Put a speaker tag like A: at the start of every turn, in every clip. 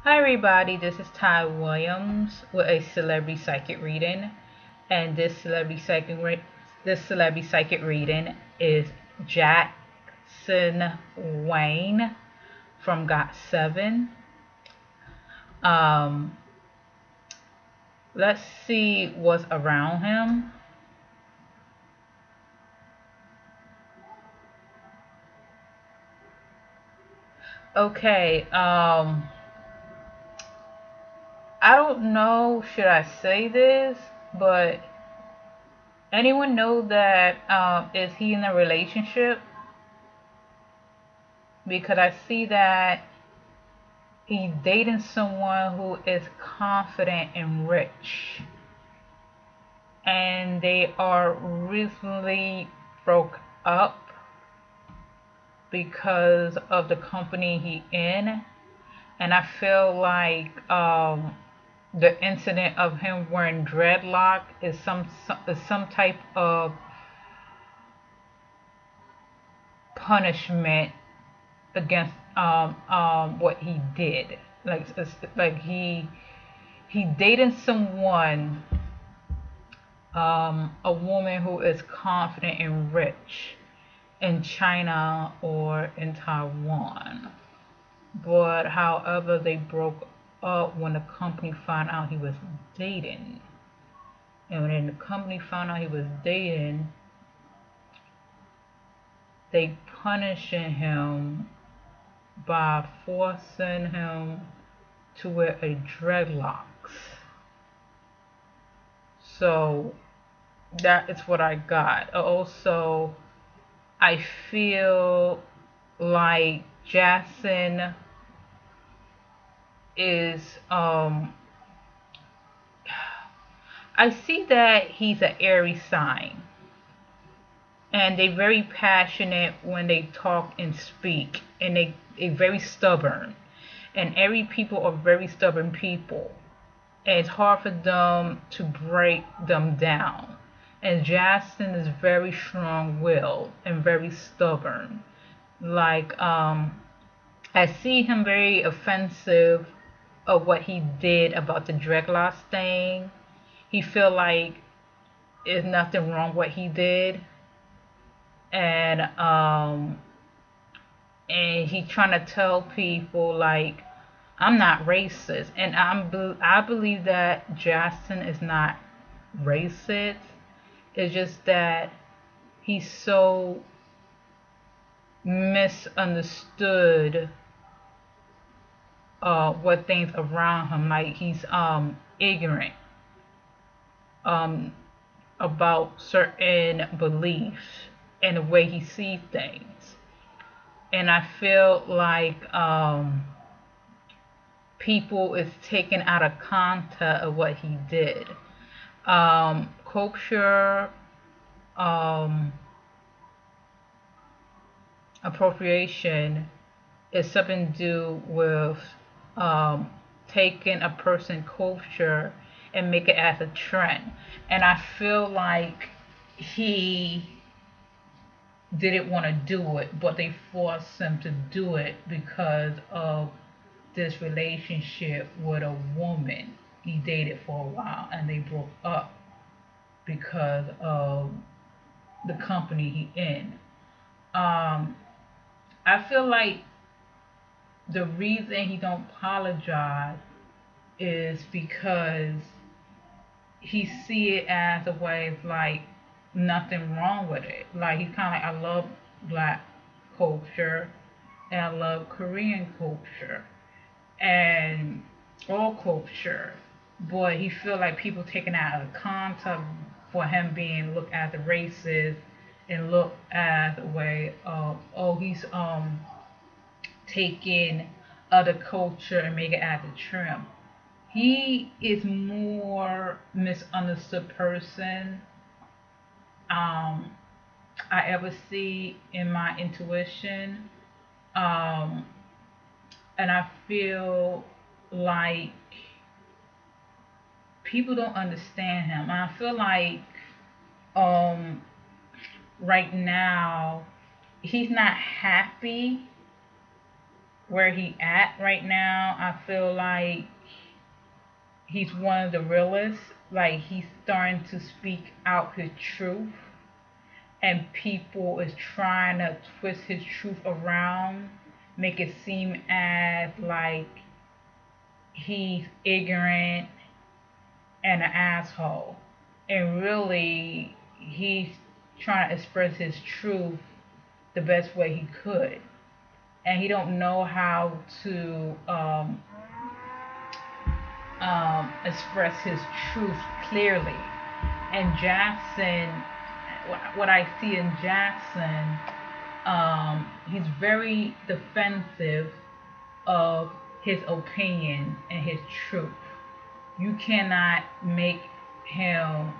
A: Hi everybody, this is Ty Williams with a celebrity psychic reading, and this celebrity psychic reading is Jackson Wang from GOT7. Um, let's see what's around him. Okay, I don't know should I say this, but anyone know that is he in a relationship? Because I see that he's dating someone who is confident and rich, and they are recently broke up because of the company he in. And I feel like the incident of him wearing dreadlock is some type of punishment against what he did. Like he dated someone, a woman who is confident and rich in China or in Taiwan. But however, they broke up when the company found out he was dating. And when the company found out he was dating, they punishing him by forcing him to wear a dreadlocks. So that is what I got. Also, I feel like Jackson is I see that he's an Aries sign, and they're very passionate when they talk and speak, and they very stubborn, and Aries people are very stubborn people, and it's hard for them to break them down. And Jackson is very strong-willed and very stubborn. Like I see him very offensive of what he did about the dreadlocks thing. He feel like there's nothing wrong what he did, and he trying to tell people like I'm not racist, and I believe that Jackson is not racist. It's just that he's so misunderstood what things around him. Like he's ignorant um about certain beliefs and the way he sees things. And I feel like people is taken out of context of what he did. Culture appropriation is something to do with um, taking a person's culture and make it as a trend. And I feel like he didn't want to do it, but they forced him to do it because of this relationship with a woman he dated for a while, and they broke up because of the company he in. Um, I feel like the reason he don't apologize is because he see it as a way of like nothing wrong with it. Like he's kind of like, I love black culture and I love Korean culture and all culture, but he feel like people taking out of context for him being looked as a racist and looked as a way of, oh, he's taking other culture and make it as a trim. He is more misunderstood person um, I ever see in my intuition. Um, and I feel like people don't understand him. And I feel like um, right now he's not happy where he at right now, I feel like he's one of the realest. Like he's starting to speak out his truth, and people is trying to twist his truth around, make it seem as like he's ignorant and an asshole. And really, he's trying to express his truth the best way he could. And he don't know how to express his truth clearly. And Jackson, what I see in Jackson, he's very defensive of his opinion and his truth. You cannot make him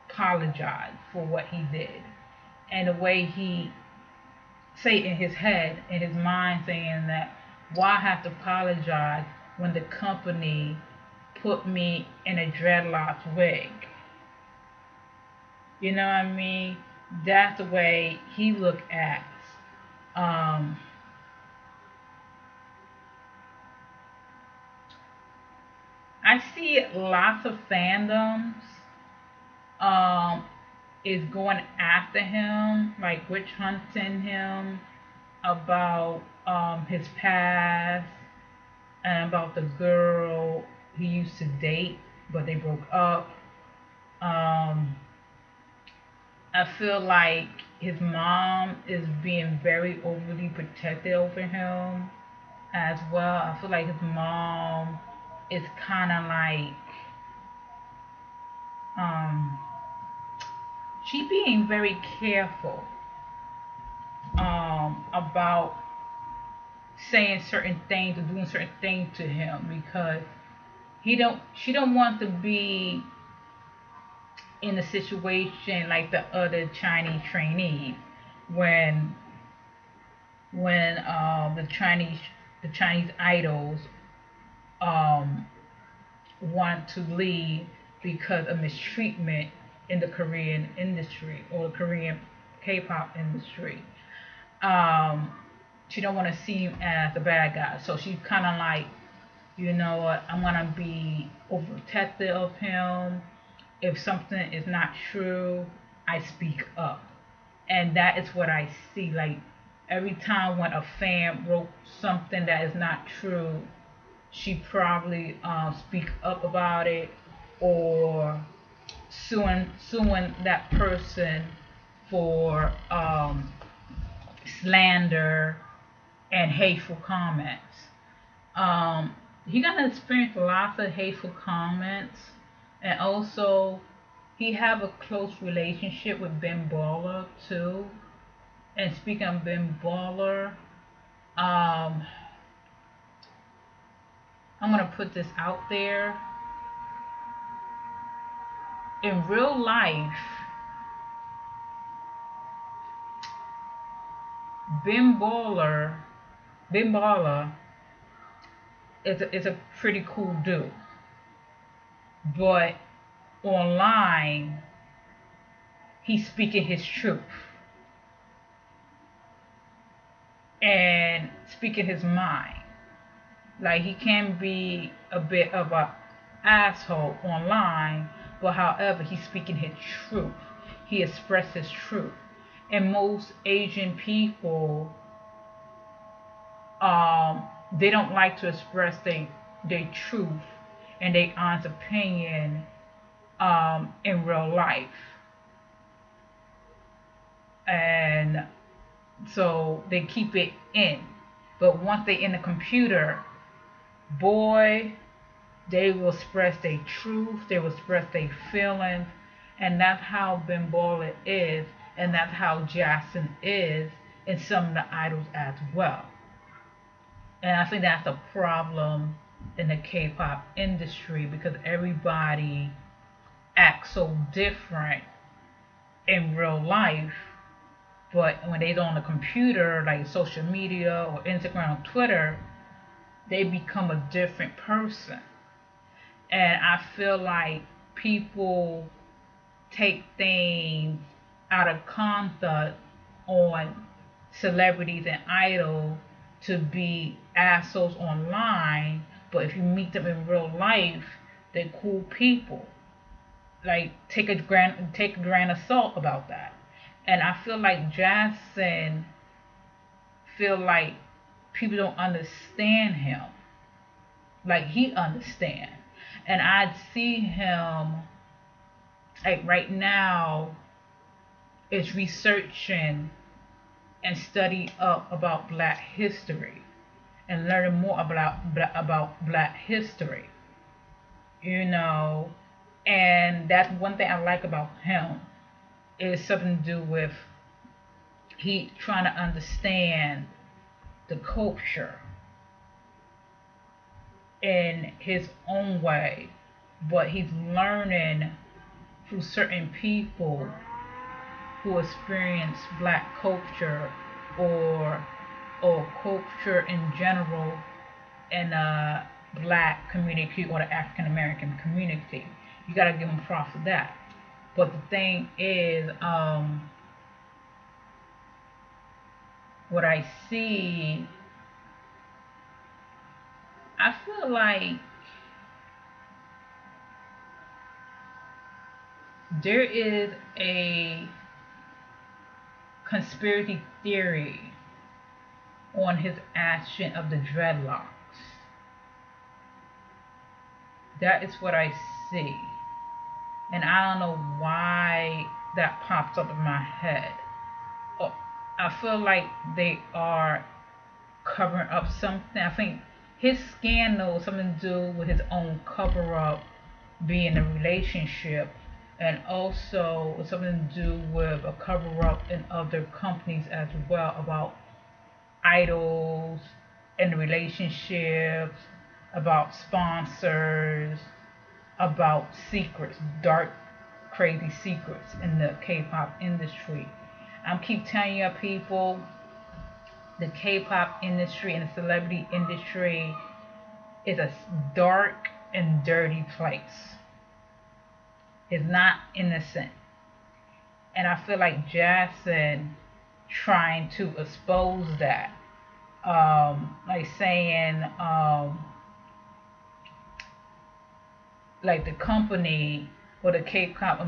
A: apologize for what he did. And the way he say in his head, in his mind, saying that why I have to apologize when the company put me in a dreadlocks wig. You know what I mean? That's the way he look at. Um, I see lots of fandoms is going after him, like witch hunting him about his past and about the girl he used to date, but they broke up. I feel like his mom is being very overly protective over him as well. I feel like his mom is kind of like um, she being very careful about saying certain things or doing certain things to him because she don't want to be in a situation like the other Chinese trainees when the Chinese idols want to leave because of mistreatment in the Korean industry or the Korean K-pop industry. She don't want to seem as a bad guy, so she's kind of like, you know what, I'm gonna be overprotective of him. If something is not true, I speak up, and that is what I see. Like every time when a fan wrote something that is not true, she probably speak up about it or suing that person for slander and hateful comments. He gonna experience lots of hateful comments, and also he have a close relationship with Ben Baller too. And speaking of Ben Baller, I'm gonna put this out there. In real life, Ben Baller, Ben Baller is a pretty cool dude, but online he's speaking his truth and speaking his mind. Like he can be a bit of a asshole online, but however he's speaking his truth. He expressed his truth. And most Asian people, they don't like to express their truth and their honest opinion in real life. And so they keep it in. But once they in the computer, boy, they will express their truth, they will express their feelings, and that's how Ben Baller is, and that's how Jackson is in some of the idols as well. And I think that's a problem in the K-pop industry because everybody acts so different in real life, but when they're on the computer, like social media or Instagram or Twitter, they become a different person. And I feel like people take things out of context on celebrities and idols to be assholes online, but if you meet them in real life, they're cool people. Like take a grain of salt about that. And I feel like Jackson feel like people don't understand him like he understand. And I see him like right now is researching and study up about Black history and learning more about Black history, you know. And that's one thing I like about him is something to do with he trying to understand the culture in his own way, but he's learning through certain people who experience Black culture or culture in general in a Black community or the African American community. You gotta give him props for that. But the thing is, what I see, I feel like there is a conspiracy theory on his action of the dreadlocks. That is what I see. And I don't know why that pops up in my head. Oh, I feel like they are covering up something. I think his scandal has something to do with his own cover up being a relationship, and also something to do with a cover up in other companies as well about idols and relationships, about sponsors, about secrets, dark, crazy secrets in the K-pop industry. I'm keep telling you people, the K-pop industry and the celebrity industry is a dark and dirty place. It's not innocent. And I feel like Jackson trying to expose that. Like saying, like the company or the K-pop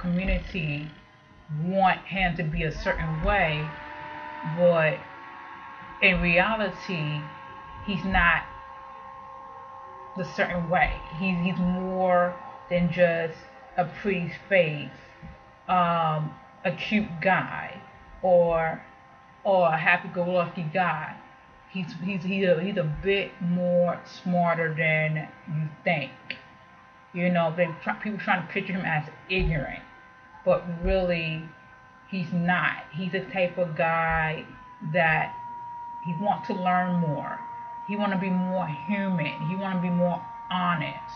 A: community want him to be a certain way, but in reality, he's not the certain way. He's more than just a pretty face, a cute guy, or a happy-go-lucky guy. He's a bit more smarter than you think. You know, people trying to picture him as ignorant, but really, he's not. He's the type of guy that he wants to learn more. He want to be more human. He want to be more honest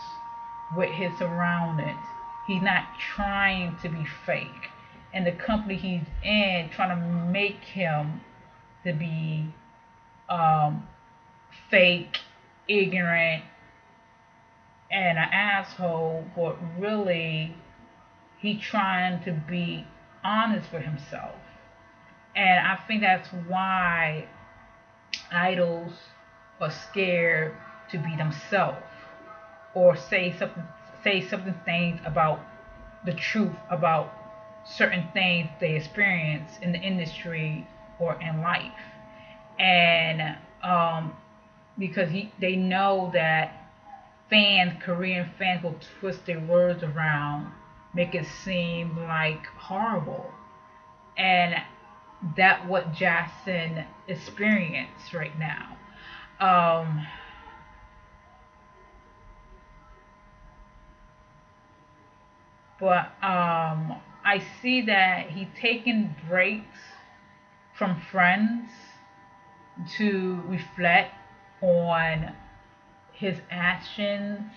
A: with his surroundings. He's not trying to be fake. And the company he's in trying to make him to be fake, ignorant, and an asshole, but really he trying to be honest with himself. And I think that's why idols are scared to be themselves or say something things about the truth about certain things they experience in the industry or in life. And because they know that Korean fans will twist their words around, make it seem like horrible. And that's what Jackson experienced right now. But I see that he's taking breaks from friends to reflect on his actions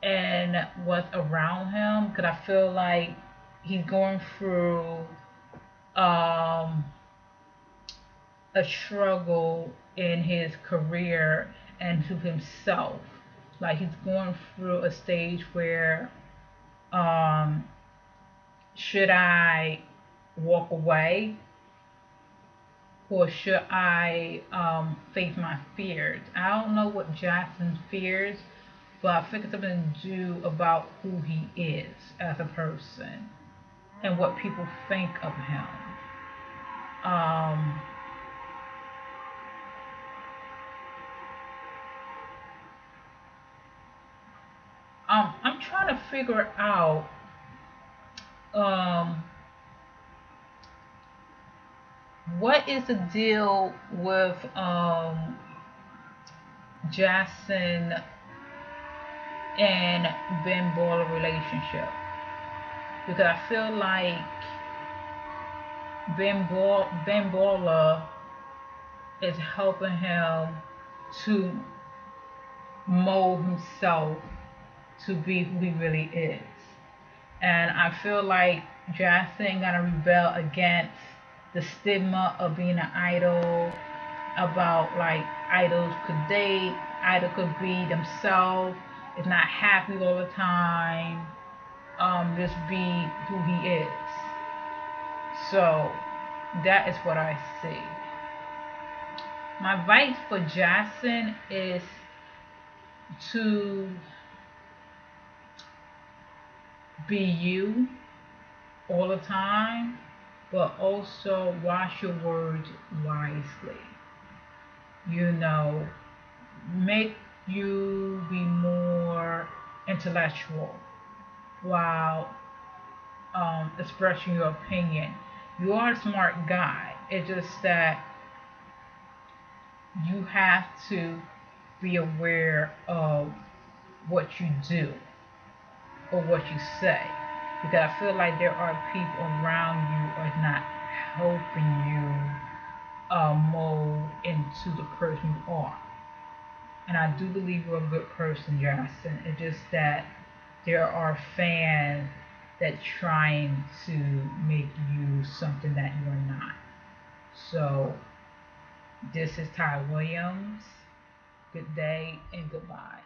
A: and what's around him, because I feel like he's going through a struggle in his career and to himself. Like he's going through a stage where should I walk away or should I face my fears? I don't know what Jackson fears, but I think it's something to do about who he is as a person and what people think of him. Um, I'm trying to figure out um, what is the deal with Jackson and Ben Baller relationship, because I feel like Ben Baller is helping him to mold himself to be who he really is. And I feel like Jackson gotta rebel against the stigma of being an idol, about like idols could date, idol could be themselves, is not happy all the time, just be who he is. So that is what I see. My advice for Jackson is to be you all the time, but also watch your words wisely. You know, make you be more intellectual while expressing your opinion. You are a smart guy. It's just that you have to be aware of what you do or what you say, because I feel like there are people around you who are not helping you mold into the person you are. And I do believe you're a good person, Jackson. It's just that there are fans that trying to make you something that you're not. So this is Ty Williams. Good day and goodbye.